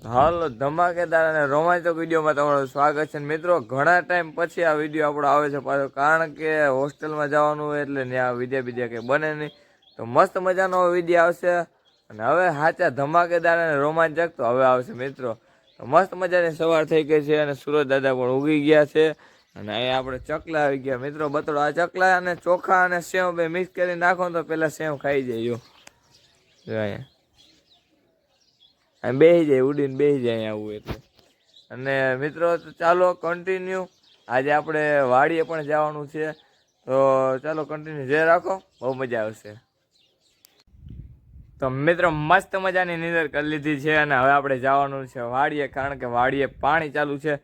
હાલો ધમાકેદાર અને રોમાંચક વિડીયોમાં તમારું સ્વાગત છે મિત્રો. ઘણા ટાઈમ પછી આ વિડીયો આપણો આવે છે પાછો, કારણ કે હોસ્ટેલમાં જવાનું હોય એટલે ત્યાં વિદ્યા કંઈ બને નહીં. તો મસ્ત મજાનો વિડીયો આવશે અને હવે સાચા ધમાકેદાર અને રોમાંચક તો હવે આવશે મિત્રો. તો મસ્ત મજાની સવાર થઈ ગઈ છે અને સુરજ દાદા પણ ઉગી ગયા છે અને અહીંયા આપણે ચકલા આવી ગયા મિત્રો. બતડો આ ચકલા અને ચોખા અને સેવ બે મિક્સ કરી નાખો તો પહેલાં સેવ ખાઈ જાય. જો અહીંયા આમ બેસી જાય, ઉડીને બેસી જાય આવું એટલે. અને મિત્રો ચાલો કન્ટિન્યુ, આજે આપણે વાડીએ પણ જવાનું છે, તો ચાલો કન્ટિન્યુ જે રાખો, બહુ મજા આવશે. તો મિત્રો મસ્ત મજાની નીંદર કરી લીધી છે અને હવે આપણે જવાનું છે વાડીએ, કારણ કે વાડીએ પાણી ચાલુ છે.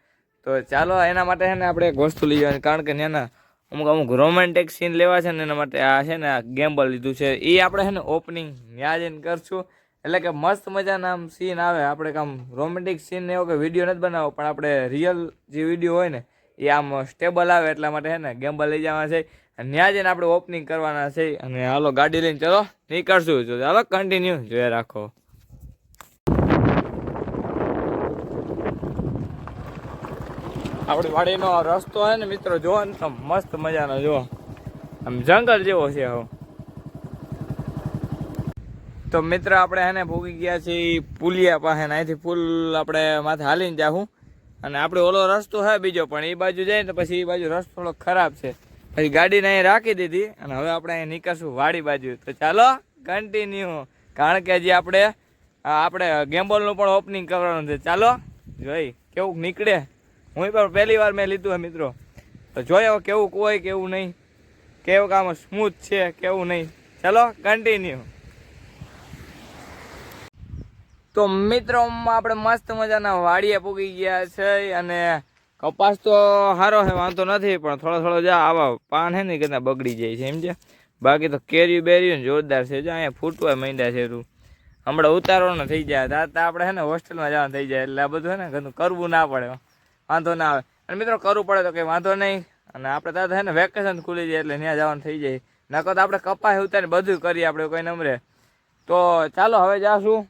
તો ચાલો એના માટે છે ને આપણે એક વસ્તુ લઈ જવાની, કારણ કે ત્યાંના અમુક રોમેન્ટિક સીન લેવા છે ને એના માટે આ છે ને આ ગેમ્બલ લીધું છે. એ આપણે છે ને ઓપનિંગ ત્યાં જઈને કરશું, એટલે કે મસ્ત મજાના આમ સીન આવે. આપણે આમ રોમેન્ટિક સીન એવો કે વિડીયો નથી બનાવો, પણ આપણે રિયલ જે વિડીયો હોય ને એ આમ સ્ટેબલ આવે, એટલા માટે છે ને ગેમ્બલ લઈ જવાના છે અને ત્યાં જઈને આપણે ઓપનિંગ કરવાના છે. અને હાલો ગાડી લઈને ચલો નીકળશું. જો ચાલો કન્ટિન્યુ જોઈ રાખો. આપણી વાડીનો રસ્તો હોય ને મિત્રો, જોવો ને તો મસ્ત મજાનો, જો આમ જંગલ જેવો છે. હવે તો મિત્ર આપણે એને ભોગી ગયા છીએ પુલિયા પાસે, અહીંથી પુલ આપણે માથે હાલીને જાઉં. અને આપણે ઓલો રસ્તો છે બીજો, પણ એ બાજુ જાય ને પછી એ બાજુ રસ્તો થોડો ખરાબ છે, પછી ગાડીને અહીં રાખી દીધી અને હવે આપણે અહીં નીકળશું વાડી બાજુ. તો ચાલો કન્ટિન્યુ, કારણ કે હજી આપણે ગેમ્બલનું પણ ઓપનિંગ કરવાનું છે. ચાલો જોઈ કેવું નીકળે. હું પણ પહેલી વાર મેં લીધું હે મિત્રો, તો જોયો કેવું કોઈ કેવું નહીં, કેવું કામ સ્મૂથ છે કેવું નહીં. ચાલો કન્ટિન્યુ. તો મિત્રો આપણે મસ્ત મજાના વાડીએ પૂગી ગયા છે અને કપાસ તો સારો છે, વાંધો નથી, પણ થોડો જા આવા પાન છે ને કેટલા બગડી જાય છે એમ છે. બાકી તો કેરી બેરી જોરદાર છે, જો અહીંયા ફૂટવા માંડ્યા છે. હમણાં ઉતારવાનો થઈ જાય તો આપણે છે ને હોસ્ટેલમાં જવાનું થઈ જાય, એટલે આ બધું છે ને કરવું ના પડે, વાંધો ના આવે. અને મિત્રો કરવું પડે તો કંઈ વાંધો નહીં. અને આપણે ત્યાં છે ને વેકેશન ખુલી જાય એટલે ત્યાં જવાનું થઈ જાય. નકર તો આપણે કપાસ ઉતારીને બધું કરીએ, આપણે કોઈ નમરે. તો ચાલો હવે જાશું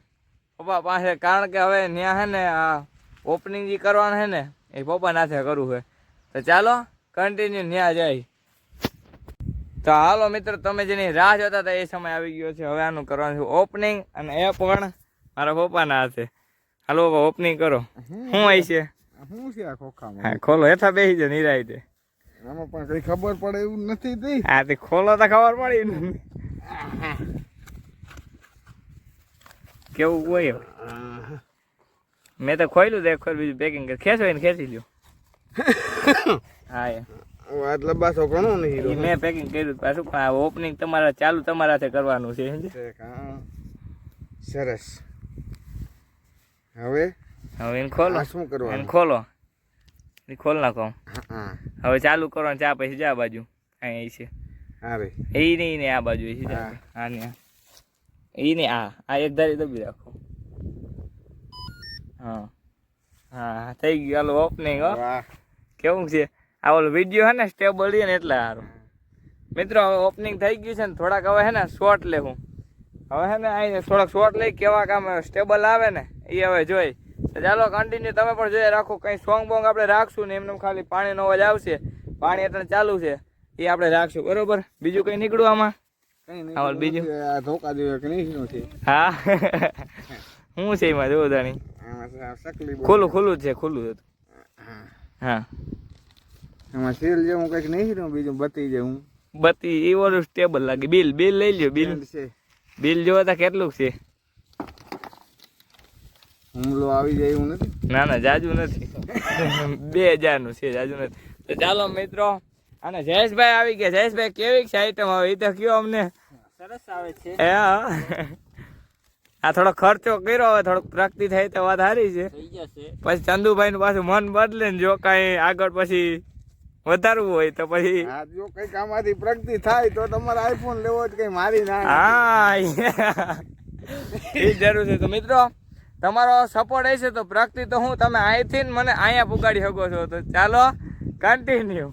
પપ્પા પાસે, કારણ કે હવે ત્યાં છે ને આ ઓપનિંગ જે કરવાનું છે ને એ પપ્પા નાથે કરવું છે. તો ચાલો કન્ટિન્યુ ત્યાં જાય. તો હાલો મિત્રો, તમે જેની રાહ જોતા હતા એ સમય આવી ગયો છે. હવે આનું કરવાનું છે ઓપનિંગ, અને એ પણ મારા પપ્પાના હાથે. હાલો પપ્પા ઓપનિંગ કરો. શું હોય છે? શું છે આ ખોખામાં? હા ખોલો, હેઠા બેસી જાય નિરાયતે. આમાં પણ કઈ ખબર પડે એવું નથી. હા તે ખોલો તો ખબર પડી. કેવું હોય મેં તો ખોલ્યું તો એક ખોલ, બીજું પેકિંગ ખેંચો ને ખેંચી લ્યો. હા વાત લંબાસો ઘણો નહીં. મેં પેકિંગ કર્યું પાછું, પણ ઓપનિંગ તમારા ચાલુ તમારા હાથે કરવાનું છે. સરસ. હવે એને ખોલો. શું કરવાનું? એને ખોલો, એ ખોલ નાખો. હવે ચાલુ કરવાનું. ચા પછી જા બાજુ અહીં છે. હા ભાઈ એ નહીં ને આ બાજુ છે. હા ને એ નહીં, આ એક ધારી દબી રાખો. હા હા થઈ ગયું. હાલો ઓપનિંગ. કેવું છે આ ઓલો વિડીયો છે ને સ્ટેબલ છે ને એટલે સારું. મિત્રો હવે ઓપનિંગ થઈ ગયું છે ને, થોડાક હવે છે ને શોર્ટ લેવું. હવે છે ને અહીં થોડાક શોર્ટ લઈ કેવા કામ સ્ટેબલ આવે ને એ હવે જોઈ. તો ચાલો કન્ટિન્યુ તમે પણ જોઈ રાખો. કંઈ સોંગ બોંગ આપણે રાખશું ને, એમને ખાલી પાણીનો અવાજ આવશે, પાણી એટલે ચાલુ છે એ આપણે રાખશું, બરોબર. બીજું કંઈ નીકળું આમાં? બીજું ધોકા દેવા કે નહીં છે? હા શું છે એમાં જોવો તાણી? ખુલ્લું છે, ખુલ્લું હતું. હા એમાં સીલ જેવું કંઈક નહીં, બીજું બતી જેવું. બત્તી એ ઓલું સ્ટેબલ લાગે. બિલ લઈ લ્યો. બિલ જોવો તો કેટલું છે. હુમલો આવી જાય એવું નથી. ના જાજુ નથી. 2000 નું છે, જાજુ નથી. તો ચાલો મિત્રો, અને જયેશભાઈ આવી ગયા. જયેશભાઈ કેવી છે આઈટમ આવે એ તો કયો અમને. સરસ આવે છે. આ થોડો ખર્ચો કર્યો, હવે થોડોક પ્રગતિ થાય તો વાત સારી છે. પછી ચંદુભાઈ નું પાછું મન બદલે ને, જો કઈ આગળ પછી વધારવું હોય તો પછી જો કઈક આમાંથી પ્રગતિ થાય તો તમારે આઈફોન લેવો જ કઈ મારી ના. હા એ જરૂર છે. તો મિત્રો તમારો સપોર્ટ હશે તો પ્રગતિ તો હું તમે અહીંથી મને અહીંયા પુગાડી શકો છો. તો ચાલો કન્ટિન્યુ.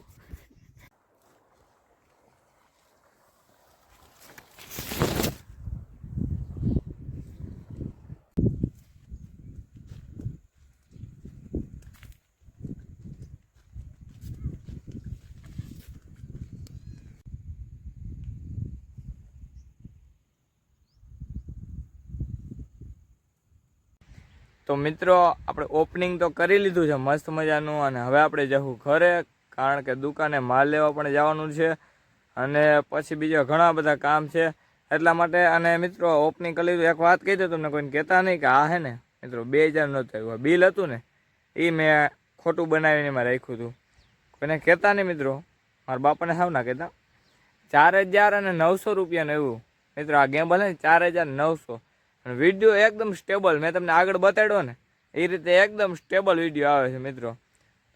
તો મિત્રો આપણે ઓપનિંગ તો કરી લીધું છે મસ્ત મજાનું, અને હવે આપણે જવું ઘરે, કારણ કે દુકાને માલ લેવા પણ જવાનું છે, અને પછી બીજા ઘણા બધા કામ છે એટલા માટે. અને મિત્રો ઓપનિંગ કરી લીધું. એક વાત કહી દો તમને, કોઈને કહેતા નહીં કે આ હે ને મિત્રો 2000 નહોતું આવ્યું, બિલ હતું ને એ મેં ખોટું બનાવીને એમાં રાખ્યું હતું. કોઈને કહેતા નહીં મિત્રો, મારા બાપાને સાવ ના કહેતા. 4900 રૂપિયાનું એવું મિત્રો આ ગેમ્બલ હે, 4900. અને વિડીયો એકદમ સ્ટેબલ, મેં તમને આગળ બતાડ્યો ને એ રીતે એકદમ સ્ટેબલ વિડીયો આવે છે મિત્રો.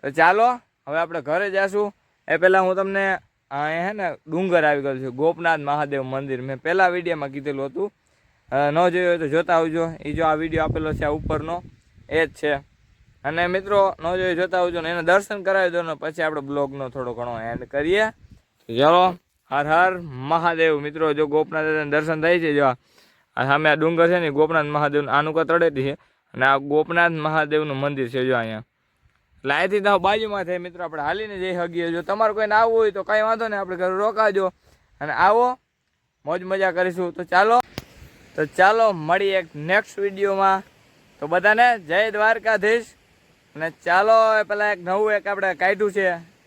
તો ચાલો હવે આપણે ઘરે જઈશું. એ પહેલાં હું તમને અહીંયા હે ને ડુંગર આવી ગયું છે, ગોપનાથ મહાદેવ મંદિર. મેં પહેલાં વિડીયોમાં કીધેલું હતું, ન જોયું હોય તો જોતા આવજો. એ જો આ વિડીયો આપેલો છે આ ઉપરનો એ જ છે. અને મિત્રો ન જોયું જોતા આવજો ને, એને દર્શન કરાવી દો ને પછી આપણે બ્લોગનો થોડો ઘણો એન્ડ કરીએ. ચાલો, હર હર મહાદેવ. મિત્રો જો ગોપનાથ દાદાના દર્શન થાય છે, જો આ સામે આ ડુંગર છે ને ગોપનાથ મહાદેવનું આનું તળેટી છે, અને આ ગોપનાથ મહાદેવનું મંદિર છે જો અહીંયા. એટલે અહીંથી તો બાજુમાં થાય મિત્રો, આપણે હાલીને જઈ શકીએ. જો તમારે કોઈને આવવું હોય તો કાંઈ વાંધો નહીં, આપણે ઘરે રોકાજો અને આવો, મોજ મજા કરીશું. તો ચાલો મળીએ એક નેક્સ્ટ વિડીયોમાં. તો બધાને જય દ્વારકાધીશ. અને ચાલો પેલા એક નવું એક આપણે કાઢ્યું છે,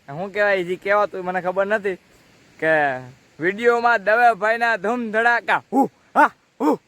શું કહેવાય જે કહેવાતું મને ખબર નથી, કે વિડીયોમાં દવેભાઈના ધૂમ ધડાકા હું હા હું